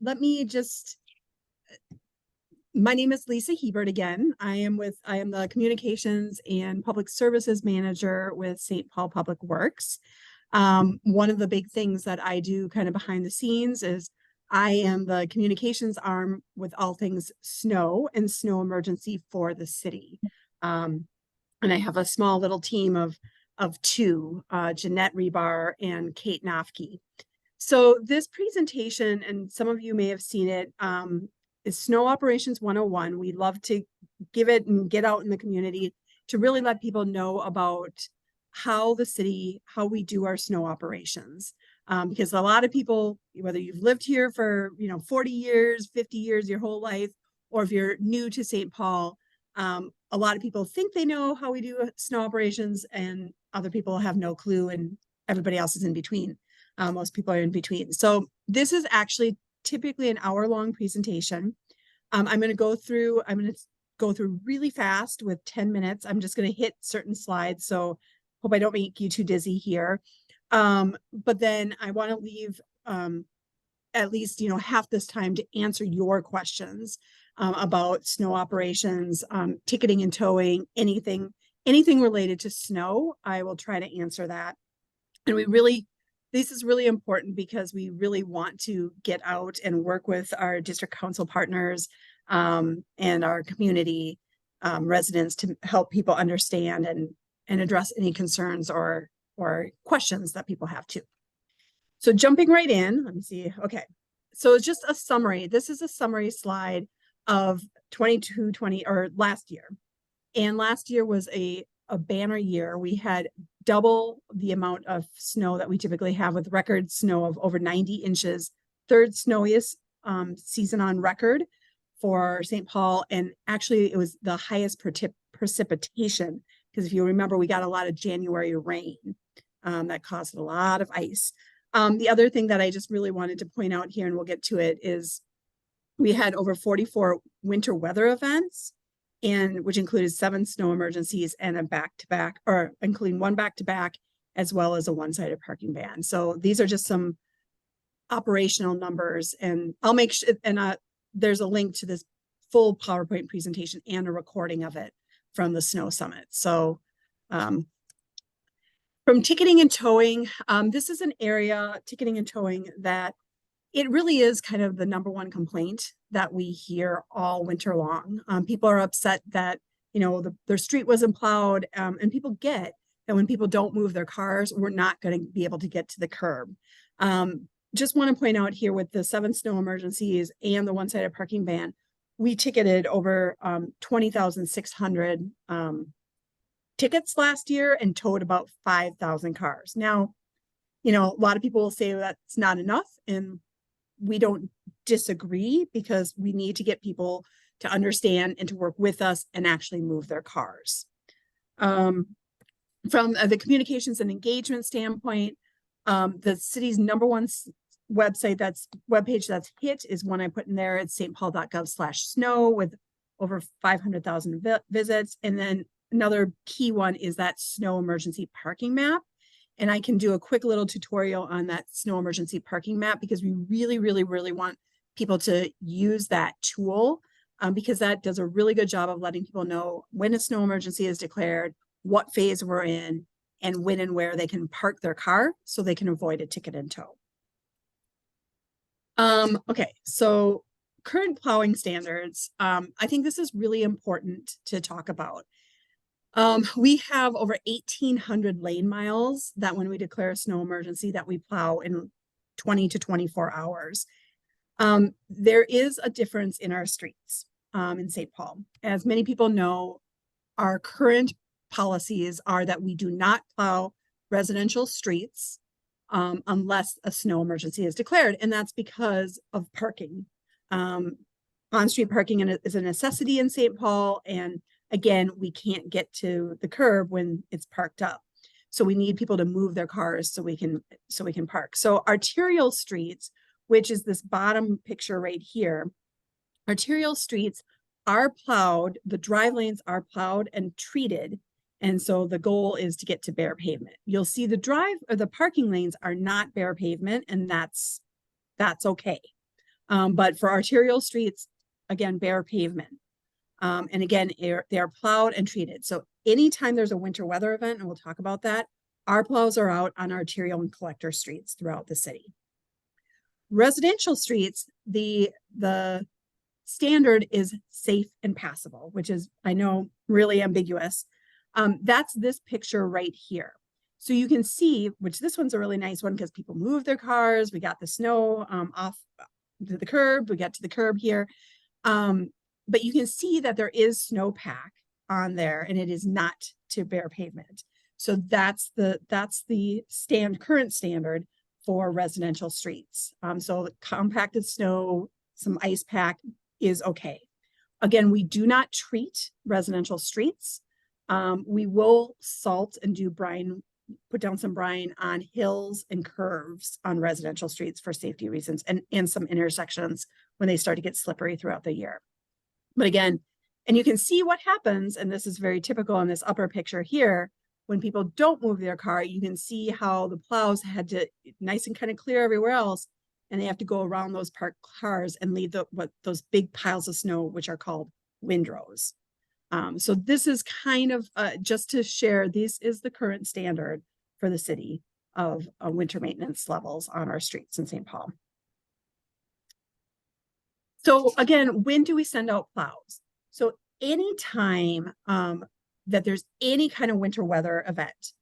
Let me just, my name is Lisa Hebert again. I am the Communications and Public Services Manager with St. Paul Public Works. One of the big things that I do kind of behind the scenes is I am the communications arm with all things snow and snow emergency for the city. And I have a small little team of two, Jeanette Rebar and Kate Nofke. So this presentation, and some of you may have seen it, is Snow Operations 101. We love to give it and get out in the community to really let people know about how we do our snow operations. Because a lot of people, whether you've lived here for 40 years, 50 years, your whole life, or if you're new to St. Paul, a lot of people think they know how we do snow operations, and other people have no clue, and everybody else is in between. Most people are in between. So this is actually typically an hour-long presentation. I'm going to go through really fast with 10 minutes. I'm just going to hit certain slides, so hope I don't make you too dizzy here. But then I want to leave at least half this time to answer your questions about snow operations, ticketing and towing, anything related to snow. I will try to answer that. And this is really important because we really want to get out and work with our district council partners and our community residents to help people understand and address any concerns or questions that people have too. So jumping right in, let me see. Okay, so it's just a summary. This is a summary slide of 2020 or last year. And last year was a banner year. We had double the amount of snow that we typically have, with record snow of over 90 inches, third snowiest season on record for St. Paul. And actually it was the highest precipitation, because if you remember, we got a lot of January rain that caused a lot of ice. The other thing that I just really wanted to point out here, and we'll get to it, is we had over 44 winter weather events, and which included 7 snow emergencies and a back-to-back, or including one back-to-back, as well as a one-sided parking ban. So these are just some operational numbers, and I'll make sure, and there's a link to this full PowerPoint presentation and a recording of it from the Snow Summit. So from ticketing and towing, this is an area, ticketing and towing, that it really is kind of the #1 complaint that we hear all winter long. People are upset that, their street wasn't plowed, and people get that when people don't move their cars, we're not going to be able to get to the curb. Just want to point out here, with the 7 snow emergencies and the one-sided parking ban, we ticketed over 20,600 tickets last year and towed about 5,000 cars. Now, a lot of people will say that's not enough, and we don't disagree, because we need to get people to understand and to work with us and actually move their cars. From the communications and engagement standpoint, the city's #1 webpage that's hit is one I put in there. It's stpaul.gov/snow, with over 500,000 visits. And then another key one is that snow emergency parking map. And I can do a quick little tutorial on that snow emergency parking map, because we really, really, really want people to use that tool, because that does a really good job of letting people know when a snow emergency is declared, what phase we're in, and when and where they can park their car so they can avoid a ticket and tow. Okay, so current plowing standards. I think this is really important to talk about. We have over 1,800 lane miles that, when we declare a snow emergency, that we plow in 20 to 24 hours. There is a difference in our streets in St. Paul. As many people know, our current policies are that we do not plow residential streets unless a snow emergency is declared, and that's because of parking. On-street parking is a necessity in St. Paul, and again, we can't get to the curb when it's parked up. So we need people to move their cars so we can park. So arterial streets, which is this bottom picture right here, arterial streets are plowed, the drive lanes are plowed and treated. And so the goal is to get to bare pavement. You'll see the parking lanes are not bare pavement, and that's okay. But for arterial streets, again, bare pavement. And again, they are plowed and treated. So anytime there's a winter weather event, and we'll talk about that, our plows are out on arterial and collector streets throughout the city. Residential streets, the standard is safe and passable, which is, I know, really ambiguous. That's this picture right here. So you can see, which this one's a really nice one because people move their cars. We got the snow off to the curb. We got to the curb here. But you can see that there is snowpack on there, and it is not to bare pavement. So that's the current standard for residential streets. So the compacted snow, some ice pack is okay. Again, we do not treat residential streets. We will salt and do brine, put down some brine on hills and curves on residential streets for safety reasons, and some intersections when they start to get slippery throughout the year. But again, and you can see what happens, and this is very typical in this upper picture here, when people don't move their car, you can see how the plows had to nice and kind of clear everywhere else, and they have to go around those parked cars and leave those big piles of snow, which are called windrows. So this is kind of just to share, this is the current standard for the city of winter maintenance levels on our streets in St. Paul. So again, when do we send out plows? So anytime that there's any kind of winter weather event,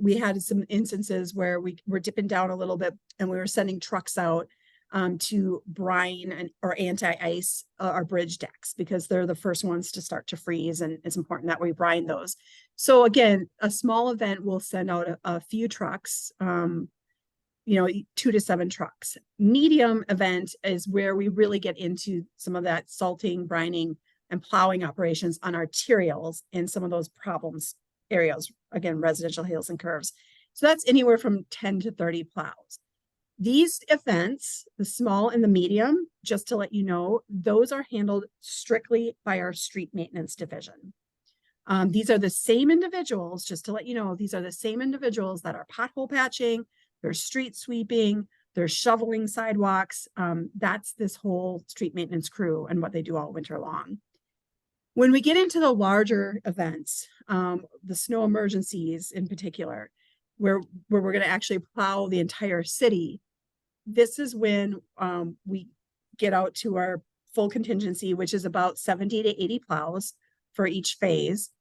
we had some instances where we were dipping down a little bit and we were sending trucks out to brine or anti-ice our bridge decks, because they're the first ones to start to freeze, and it's important that we brine those. So again, a small event will send out a few trucks, 2 to 7 trucks. Medium event is where we really get into some of that salting, brining, and plowing operations on arterials and some of those problems areas, again, residential hills and curves. So that's anywhere from 10 to 30 plows. These events, the small and the medium, just to let you know, those are handled strictly by our street maintenance division. These are the same individuals, just to let you know, these are the same individuals that are pothole patching, they're street sweeping, they're shoveling sidewalks. That's this whole street maintenance crew and what they do all winter long. When we get into the larger events, the snow emergencies in particular, where we're going to actually plow the entire city, this is when we get out to our full contingency, which is about 70 to 80 plows for each phase.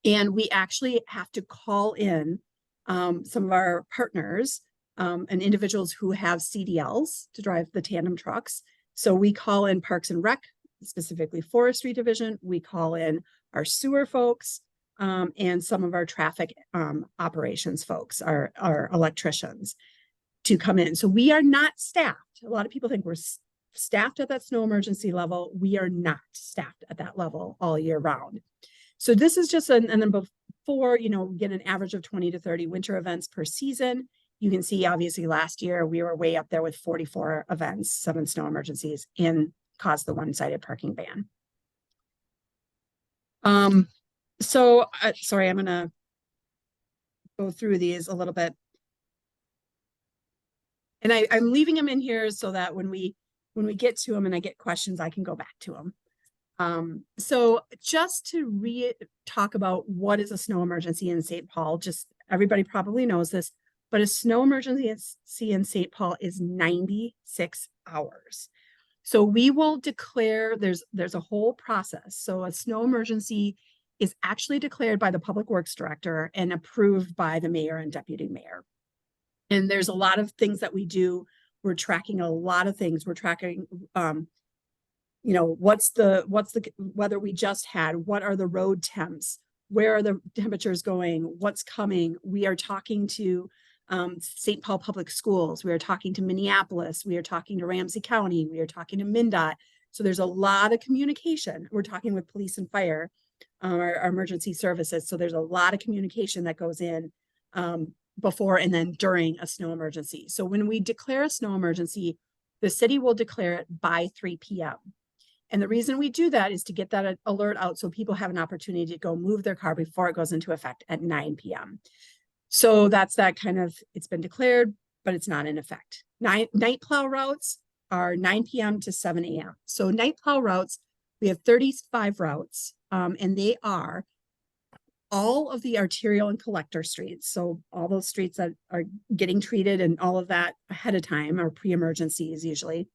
And we actually have to call in some of our partners and individuals who have CDLs to drive the tandem trucks. So we call in Parks and Rec, specifically Forestry Division. We call in our sewer folks and some of our traffic operations folks, our electricians, to come in. So we are not staffed. A lot of people think we're staffed at that snow emergency level. We are not staffed at that level all year round. So this is just and then before, we get an average of 20 to 30 winter events per season. You can see, obviously, last year we were way up there with 44 events, 7 snow emergencies, and caused the one-sided parking ban. Sorry, I'm going to go through these a little bit. And I'm leaving them in here so that when we get to them and I get questions, I can go back to them. So just to talk about what is a snow emergency in St. Paul, just everybody probably knows this, but a snow emergency in St. Paul is 96 hours. So we will declare, there's a whole process. So a snow emergency is actually declared by the Public Works Director and approved by the mayor and deputy mayor. And there's a lot of things that we do. We're tracking a lot of things. We're tracking, what's the weather we just had? What are the road temps? Where are the temperatures going? What's coming? We are talking to St. Paul Public Schools. We are talking to Minneapolis. We are talking to Ramsey County. We are talking to MnDOT. So there's a lot of communication. We're talking with police and fire, our emergency services. So there's a lot of communication that goes in before and then during a snow emergency. So when we declare a snow emergency, the city will declare it by 3 p.m. And the reason we do that is to get that alert out so people have an opportunity to go move their car before it goes into effect at 9 p.m. So that's that kind of, it's been declared, but it's not in effect. Night plow routes, are 9 p.m. to 7 a.m. So night plow routes, we have 35 routes, and they are all of the arterial and collector streets. So all those streets that are getting treated and all of that ahead of time are pre-emergencies usually.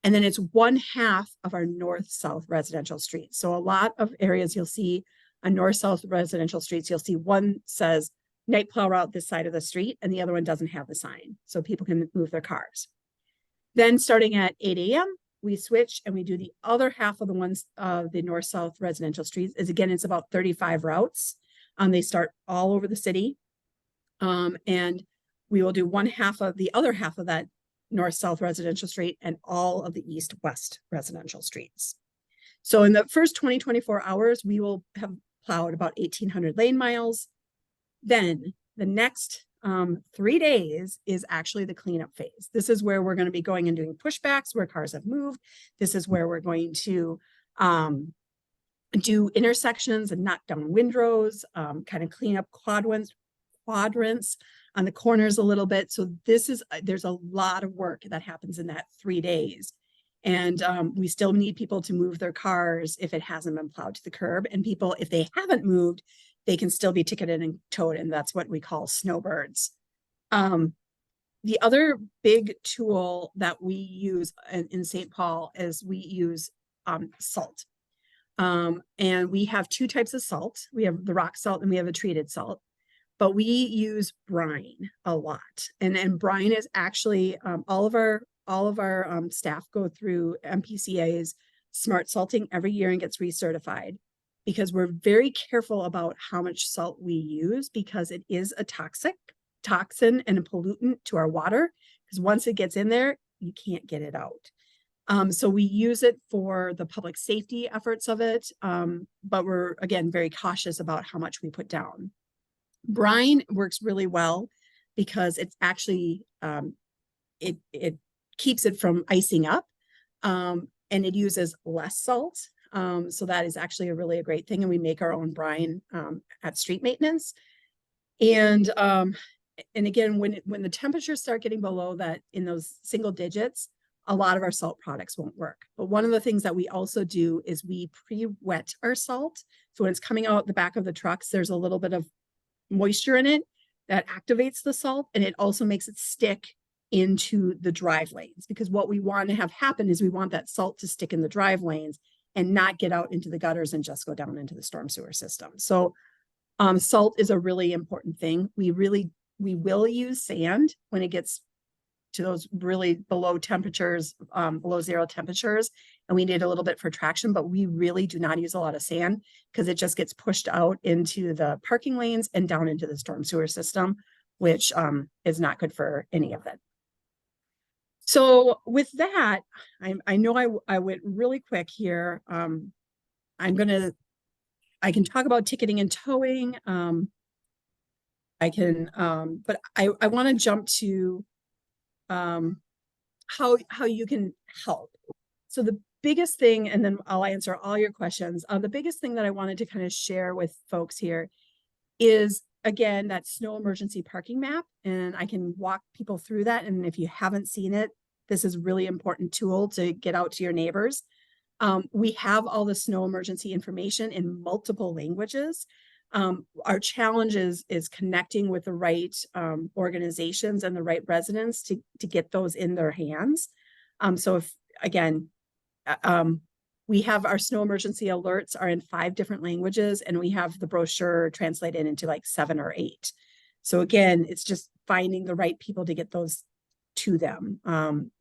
And then it's 1/2 of our north-south residential streets. So a lot of areas you'll see on north-south residential streets, you'll see one says night plow route this side of the street, and the other one doesn't have the sign. So people can move their cars. Then starting at 8 a.m., we switch and we do the other half of the ones of the north-south residential streets. Is again, it's about 35 routes. They start all over the city. And we will do 1/2 of the other half of that north-south residential street and all of the east-west residential streets. So in the first 24 hours, we will have plowed about 1,800 lane miles. Then the next 3 days is actually the cleanup phase. This is where we're going to be going and doing pushbacks where cars have moved. This is where we're going to do intersections and knock down windrows, kind of clean up quadrants on the corners a little bit. So there's a lot of work that happens in that 3 days. And we still need people to move their cars if it hasn't been plowed to the curb. And people, if they haven't moved, they can still be ticketed and towed. And that's what we call snowbirds. The other big tool that we use in St. Paul is we use salt. And we have 2 types of salt. We have the rock salt and we have a treated salt. But we use brine a lot. And brine is actually all of our staff go through MPCA's smart salting every year and gets recertified, because we're very careful about how much salt we use, because it is a toxin and a pollutant to our water, because once it gets in there, you can't get it out. So we use it for the public safety efforts of it, but we're, again, very cautious about how much we put down. Brine works really well because it's actually, it keeps it from icing up, and it uses less salt. So that is actually a great thing. And we make our own brine at street maintenance. And again, when the temperatures start getting below that, in those single digits, a lot of our salt products won't work. But one of the things that we also do is we pre-wet our salt. So when it's coming out the back of the trucks, there's a little bit of moisture in it that activates the salt, and it also makes it stick into the drive lanes, because what we want to have happen is we want that salt to stick in the drive lanes and not get out into the gutters and just go down into the storm sewer system. So salt is a really important thing. We will use sand when it gets to those really below temperatures, below 0 temperatures, and we need a little bit for traction, but we really do not use a lot of sand, because it just gets pushed out into the parking lanes and down into the storm sewer system, which is not good for any of it. So with that, I know I went really quick here. I can talk about ticketing and towing. But I want to jump to how you can help. So the biggest thing, and then I'll answer all your questions. The biggest thing that I wanted to kind of share with folks here is, again, that snow emergency parking map, and I can walk people through that. And if you haven't seen it, this is a really important tool to get out to your neighbors. We have all the snow emergency information in multiple languages. Our challenge is connecting with the right organizations and the right residents to get those in their hands. So if, again, we have our snow emergency alerts are in 5 different languages, and we have the brochure translated into like 7 or 8. So again, it's just finding the right people to get those to them.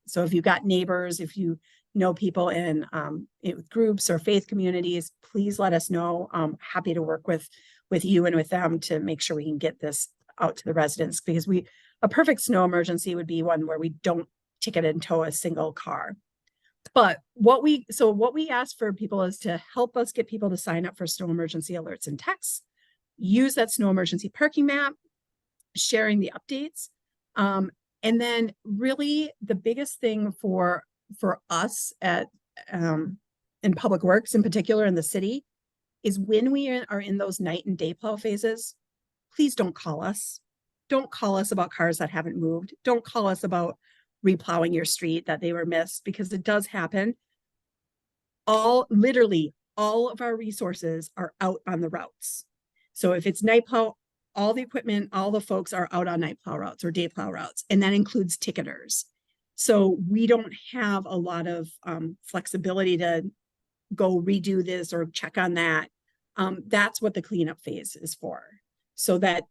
So if you've got neighbors, if you know people in groups or faith communities, please let us know. I'm happy to work with you and with them to make sure we can get this out to the residents, because a perfect snow emergency would be one where we don't ticket and tow a single car. But what we ask for people is to help us get people to sign up for snow emergency alerts and texts, use that snow emergency parking map, sharing the updates. And then really the biggest thing for us at in public works, in particular in the city, is when we are in those night and day plow phases, please don't call us. Don't call us about cars that haven't moved. Don't call us about replowing your street, that they were missed, because it does happen. Literally all of our resources are out on the routes. So if it's night plow, all the equipment, all the folks are out on night plow routes or day plow routes, and that includes ticketers. So we don't have a lot of flexibility to go redo this or check on that. That's what the cleanup phase is for. So that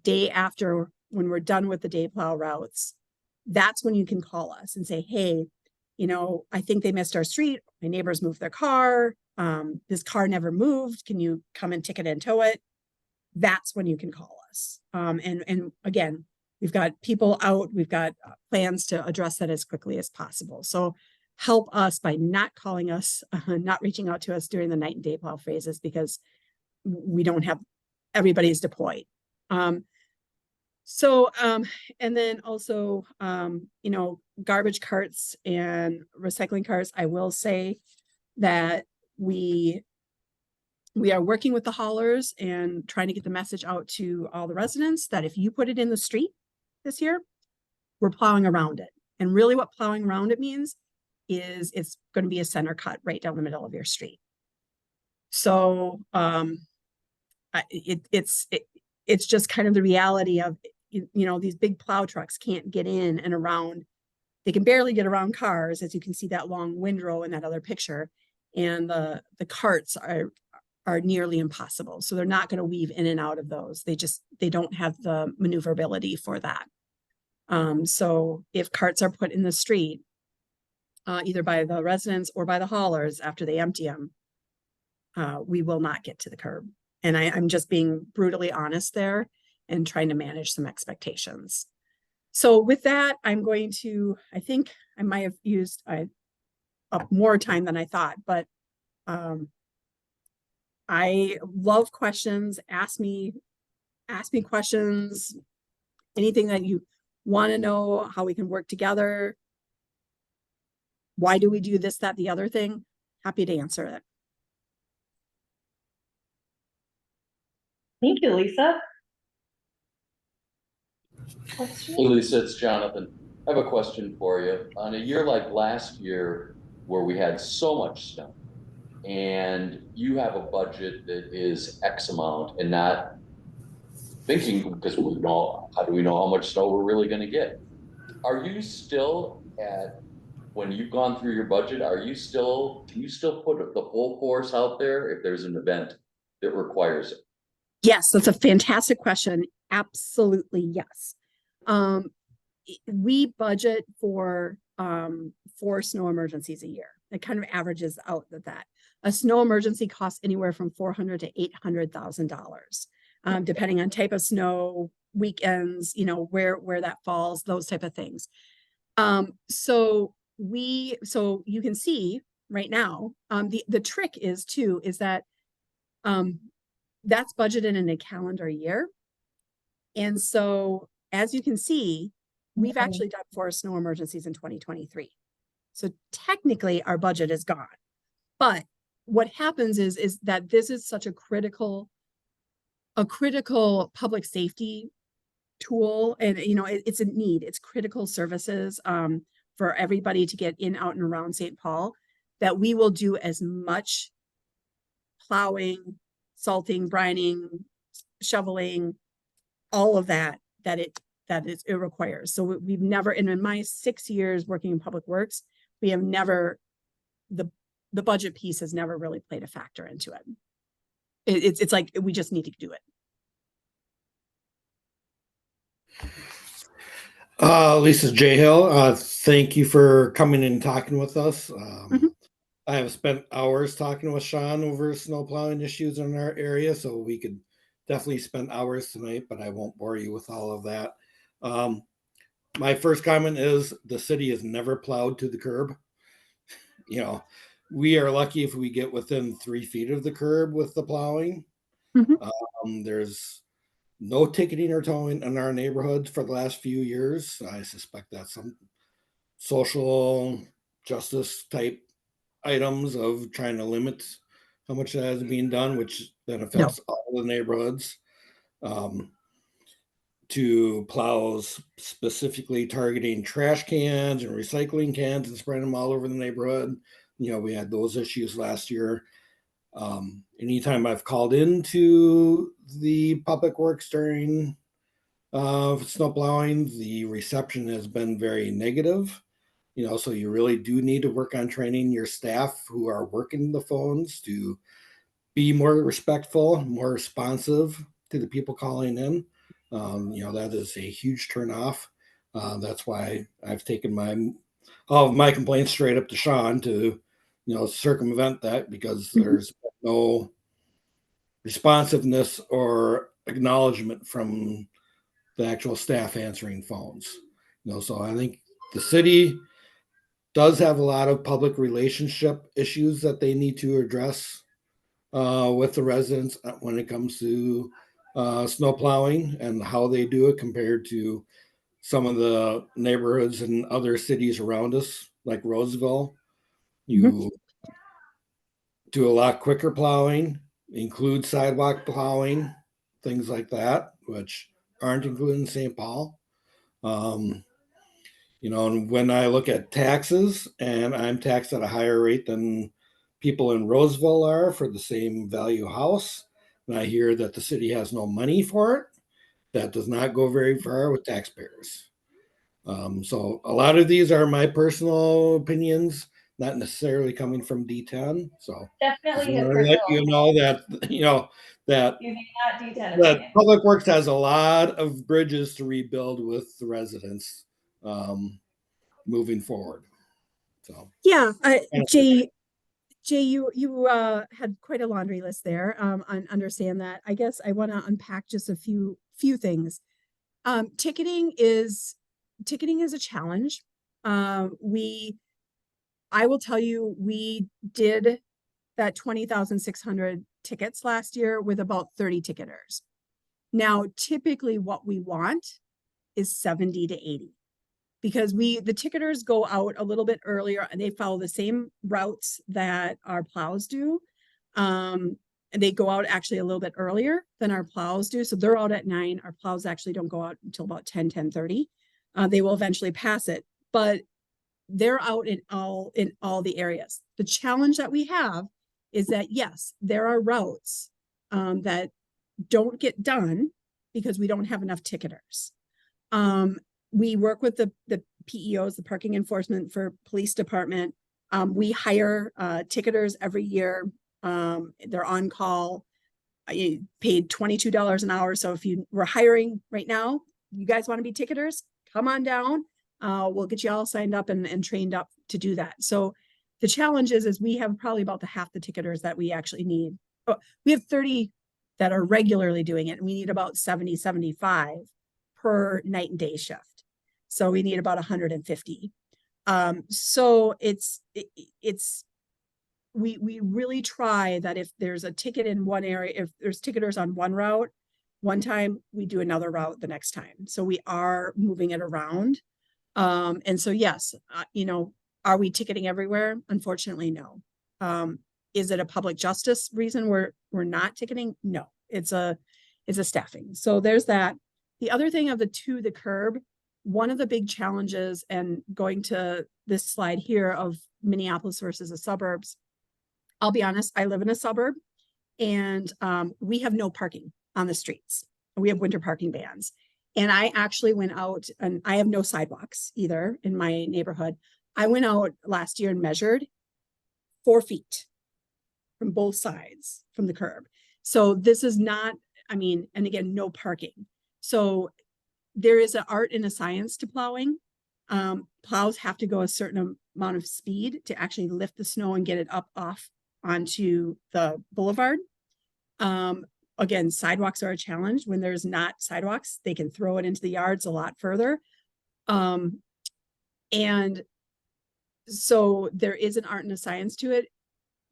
day after, when we're done with the day plow routes, that's when you can call us and say, hey, I think they missed our street. My neighbors moved their car. This car never moved. Can you come and ticket and tow it? That's when you can call us. And again, we've got people out. We've got plans to address that as quickly as possible. So help us by not calling us, not reaching out to us during the night and day plow phases, because we don't have, everybody's deployed. And then also, garbage carts and recycling carts. I will say that we are working with the haulers and trying to get the message out to all the residents that if you put it in the street this year, we're plowing around it. And really what plowing around it means is it's going to be a center cut right down the middle of your street. So it's just kind of the reality of, these big plow trucks can't get in and around. They can barely get around cars, as you can see that long windrow in that other picture. And the carts are nearly impossible. So they're not going to weave in and out of those. They don't have the maneuverability for that. So if carts are put in the street, either by the residents or by the haulers after they empty them, we will not get to the curb. And I'm just being brutally honest there and trying to manage some expectations. So with that, I'm going to, I think I might have used up more time than I thought, but I love questions. Ask me questions, anything that you want to know, how we can work together. Why do we do this, that, the other thing? Happy to answer it. Thank you, Lisa. Hey Lisa, it's Jonathan. I have a question for you. On a year like last year, where we had so much snow, and you have a budget that is X amount, and not thinking, because we know, how do we know how much snow we're really going to get? Are you still when you've gone through your budget, can you still put the full force out there if there's an event that requires it? Yes, that's a fantastic question. Absolutely, yes. We budget for 4 snow emergencies a year. It kind of averages out that. A snow emergency costs anywhere from $400,000 to $800,000, depending on type of snow, weekends, where that falls, those type of things. So you can see right now, the trick is that that's budgeted in a calendar year. And so, as you can see, we've actually done 4 snow emergencies in 2023. So technically our budget is gone. But what happens is that this is such a critical public safety tool. And, it's a need. It's critical services for everybody to get in, out, and around St. Paul, that we will do as much plowing, salting, brining, shoveling, all of that it requires. So we've never, and in my 6 years working in public works, we have never, the budget piece has never really played a factor into it. It's like, we just need to do it. Lisa J. Hill, thank you for coming and talking with us. I have spent hours talking with Sean over snow plowing issues in our area, so we could definitely spend hours tonight, but I won't bore you with all of that. My first comment is the city is never plowed to the curb. We are lucky if we get within 3 feet of the curb with the plowing. There's no ticketing or towing in our neighborhoods for the last few years. I suspect that's some social justice type items of trying to limit how much that is being done, which then affects all the neighborhoods. to plows specifically targeting trash cans and recycling cans and spreading them all over the neighborhood. We had those issues last year. Anytime I've called into the public works during snow plowing, the reception has been very negative. So you really do need to work on training your staff who are working the phones to be more respectful, more responsive to the people calling in. That is a huge turnoff. That's why I've taken all of my complaints straight up to Sean to, circumvent that, because there's no responsiveness or acknowledgement from the actual staff answering phones. So I think the city does have a lot of public relationship issues that they need to address with the residents when it comes to snow plowing and how they do it compared to some of the neighborhoods and other cities around us, like Roseville. You do a lot quicker plowing, include sidewalk plowing, things like that, which aren't included in St. Paul. And when I look at taxes, and I'm taxed at a higher rate than people in Roseville are for the same value house, and I hear that the city has no money for it, that does not go very far with taxpayers. So a lot of these are my personal opinions, not necessarily coming from D10. So Definitely his let personal. you know that You mean not D10 that opinion. Public Works has a lot of bridges to rebuild with the residents moving forward. So Yeah, Jay, you had quite a laundry list there. I understand that. I guess I want to unpack just a few things. Ticketing is a challenge. I will tell you, we did that 20,600 tickets last year with about 30 ticketers. Now, typically what we want is 70 to 80, because the ticketers go out a little bit earlier and they follow the same routes that our plows do. And they go out actually a little bit earlier than our plows do. So they're out at 9. Our plows actually don't go out until about 10:30. They will eventually pass it, but they're out in all the areas. The challenge that we have is that, yes, there are routes that don't get done because we don't have enough ticketers. We work with the PEOs, the parking enforcement for police department. We hire ticketers every year. They're on call. I paid $22 an hour. So if you were hiring right now, you guys want to be ticketers, come on down. We'll get you all signed up and trained up to do that. So the challenge is we have probably about half the ticketers that we actually need. We have 30 that are regularly doing it, and we need about 70, 75 per night and day shift. So we need about 150. So we really try that if there's a ticket in one area, if there's ticketers on one route, one time we do another route the next time. So we are moving it around. And so, yes, are we ticketing everywhere? Unfortunately, no. Is it a public justice reason we're not ticketing? No, it's a staffing. So there's that. The other thing of the curb, one of the big challenges, and going to this slide here of Minneapolis versus the suburbs, I'll be honest, I live in a suburb, and we have no parking on the streets. We have winter parking bans. And I actually went out, and I have no sidewalks either in my neighborhood. I went out last year and measured 4 feet from both sides from the curb. So this is not, and again, no parking. So there is an art and a science to plowing. Plows have to go a certain amount of speed to actually lift the snow and get it off onto the boulevard. Again, sidewalks are a challenge. When there's not sidewalks, they can throw it into the yards a lot further. And so there is an art and a science to it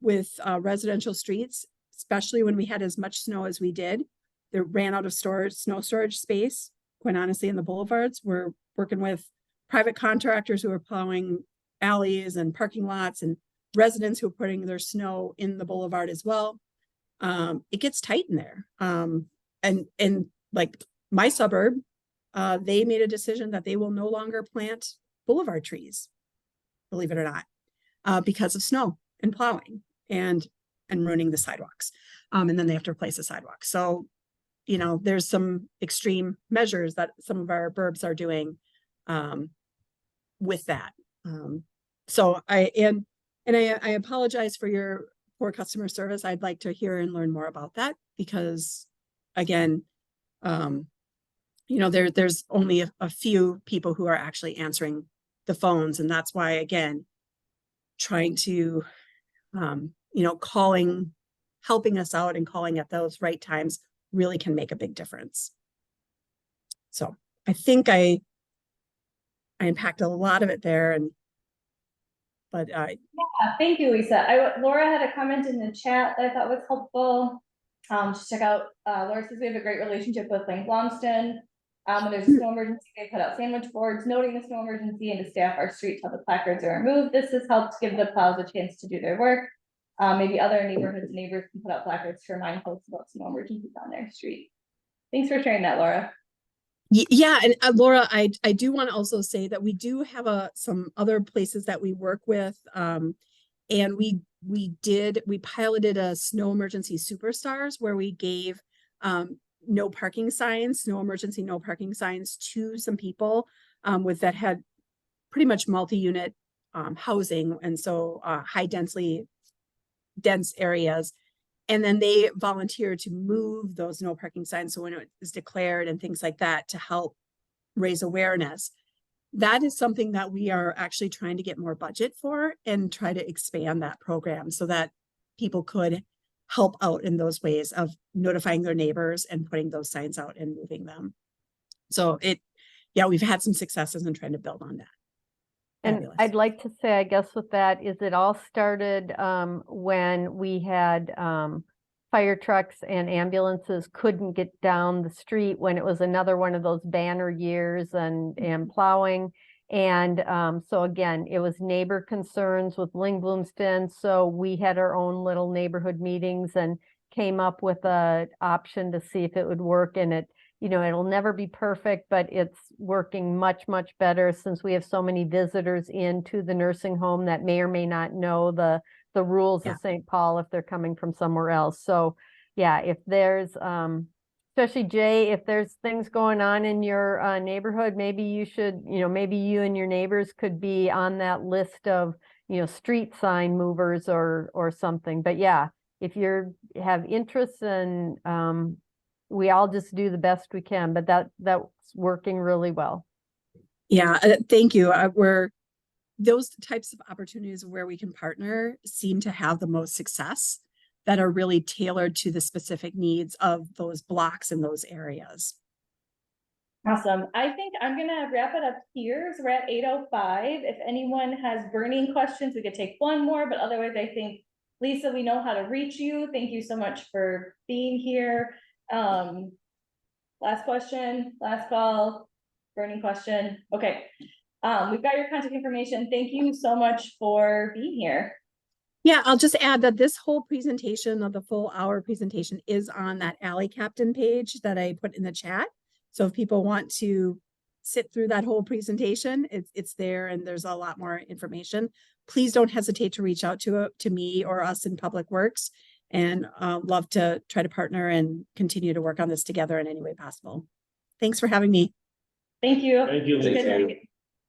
with residential streets, especially when we had as much snow as we did. They ran out of snow storage space, quite honestly, in the boulevards. We're working with private contractors who are plowing alleys and parking lots, and residents who are putting their snow in the boulevard as well. It gets tight in there. And like my suburb, they made a decision that they will no longer plant boulevard trees, believe it or not, because of snow and plowing and ruining the sidewalks. And then they have to replace the sidewalk. So, you know, there's some extreme measures that some of our burbs are doing with that. So I apologize for your poor customer service. I'd like to hear and learn more about that because, again, you know, there's only a few people who are actually answering the phones, and that's why, again, trying to, you know, helping us out and calling at those right times really can make a big difference. So I think I unpacked a lot of it there, but yeah, thank you, Lisa. Laura had a comment in the chat that I thought was helpful. Just check out, Laura says we have a great relationship with Link Lumsden. When there's a snow emergency, they put out sandwich boards noting the snow emergency and to staff our street till the placards are removed. This has helped give the plows a chance to do their work. Maybe other neighbors can put out placards to remind folks about snow emergencies on their street. Thanks for sharing that, Laura. Yeah, and Laura, I do want to also say that we do have some other places that we work with, and we piloted a snow emergency superstars where we gave no parking signs, snow emergency no parking signs to some people that had pretty much multi-unit housing, and so dense areas. And then they volunteered to move those no parking signs. So when it was declared and things like that to help raise awareness, that is something that we are actually trying to get more budget for and try to expand that program so that people could help out in those ways of notifying their neighbors and putting those signs out and moving them. So we've had some successes in trying to build on that. And Fabulous. I'd like to say, I guess with that is it all started when we had fire trucks and ambulances couldn't get down the street when it was another one of those banner years and plowing. And so again, it was neighbor concerns with Ling Bloomston. So we had our own little neighborhood meetings and came up with an option to see if it would work. And it, you know, it'll never be perfect, but it's working much, much better since we have so many visitors into the nursing home that may or may not know the rules of St. Paul if they're coming from somewhere else. So yeah, if there's, especially Jay, if there's things going on in your neighborhood, maybe you should, you know, maybe you and your neighbors could be on that list of, you know, street sign movers or something. But yeah, if you have interests and we all just do the best we can, but that's working really well. Yeah, thank you. Those types of opportunities where we can partner seem to have the most success that are really tailored to the specific needs of those blocks in those areas. Awesome. I think I'm going to wrap it up here. So we're at 8:05. If anyone has burning questions, we could take one more, but otherwise I think, Lisa, we know how to reach you. Thank you so much for being here. Last question, last call, burning question. Okay. We've got your contact information. Thank you so much for being here. Yeah, I'll just add that this whole presentation of the full hour presentation is on that Alley Captain page that I put in the chat. So if people want to sit through that whole presentation, it's there and there's a lot more information. Please don't hesitate to reach out to me or us in Public Works, and love to try to partner and continue to work on this together in any way possible. Thanks for having me. Thank you. Thank you. Good night.